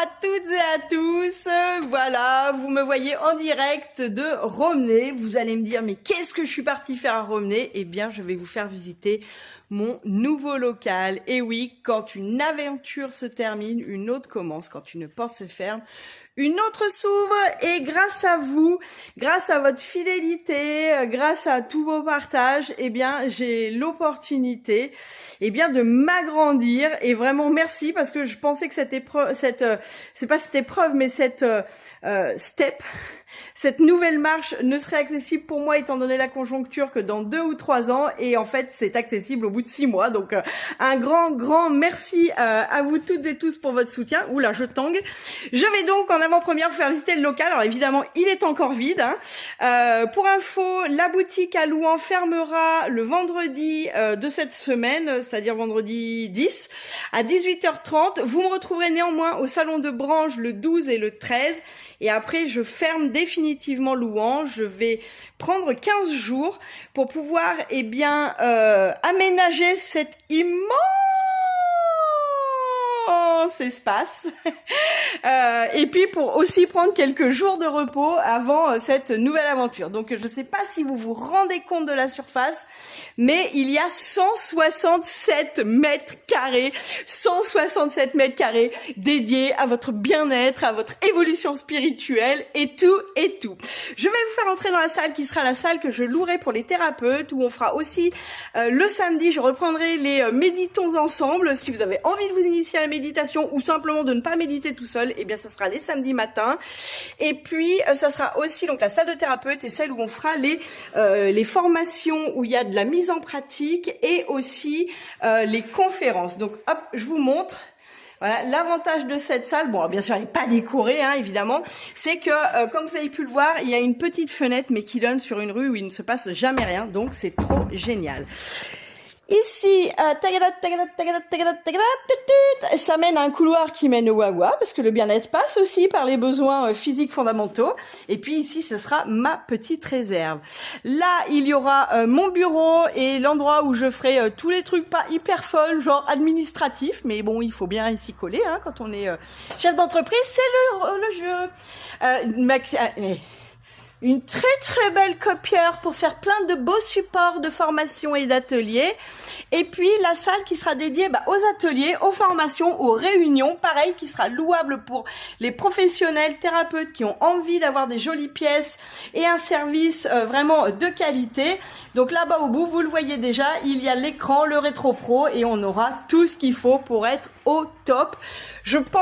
à toutes et à tous, voilà, vous me voyez en direct de Romney. Vous allez me dire, mais qu'est-ce que je suis partie faire à Romney? Eh bien, je vais vous faire visiter mon nouveau local. Et oui, quand une aventure se termine, une autre commence. Quand une porte se ferme, une autre s'ouvre. Et grâce à vous, grâce à votre fidélité, grâce à tous vos partages, eh bien, j'ai l'opportunité, eh bien, de m'agrandir. Et vraiment, merci, parce que je pensais que cette épreuve, c'est pas cette épreuve, mais cette cette nouvelle marche ne serait accessible pour moi étant donné la conjoncture que dans 2 ou 3 ans, et en fait c'est accessible au bout de 6 mois. Donc un grand merci à vous toutes et tous pour votre soutien. Oula, je tangue. Je vais donc en avant-première vous faire visiter le local. Alors évidemment il est encore vide, hein. Pour info, la boutique à Louan fermera le vendredi de cette semaine, c'est-à-dire vendredi 10 à 18h30. Vous me retrouverez néanmoins au salon de Branche le 12 et le 13, et après je ferme définitivement Louan. Je vais prendre 15 jours pour pouvoir aménager cet immense espace et puis pour aussi prendre quelques jours de repos avant cette nouvelle aventure. Donc je sais pas si vous vous rendez compte de la surface, mais il y a 167 mètres carrés, 167 mètres carrés dédiés à votre bien-être, à votre évolution spirituelle et tout et tout. Je vais vous faire entrer dans la salle qui sera la salle que je louerai pour les thérapeutes, où on fera aussi le samedi, je reprendrai les méditons ensemble. Si vous avez envie de vous initier à la méditation ou simplement de ne pas méditer tout seul, eh bien ça sera les samedis matins. Et puis ça sera aussi donc la salle de thérapeute et celle où on fera les formations où il y a de la mise en pratique et aussi les conférences. Donc hop, je vous montre. Voilà, l'avantage de cette salle, bon bien sûr elle n'est pas décorée hein, évidemment, c'est que comme vous avez pu le voir, il y a une petite fenêtre mais qui donne sur une rue où il ne se passe jamais rien, donc c'est trop génial. Ici, ça mène à un couloir qui mène au Wawa, parce que le bien-être passe aussi par les besoins physiques fondamentaux. Et puis ici, ce sera ma petite réserve. Là, il y aura mon bureau et l'endroit où je ferai tous les trucs pas hyper fun, genre administratif, mais bon, il faut bien s'y coller hein, quand on est chef d'entreprise, c'est le jeu. Une très belle copieur pour faire plein de beaux supports de formation et d'ateliers. Et puis la salle qui sera dédiée aux ateliers, aux formations, aux réunions, pareil, qui sera louable pour les professionnels thérapeutes qui ont envie d'avoir des jolies pièces et un service vraiment de qualité. Donc là-bas au bout, vous le voyez déjà, il y a l'écran, le rétro pro, et on aura tout ce qu'il faut pour être au top. Je pense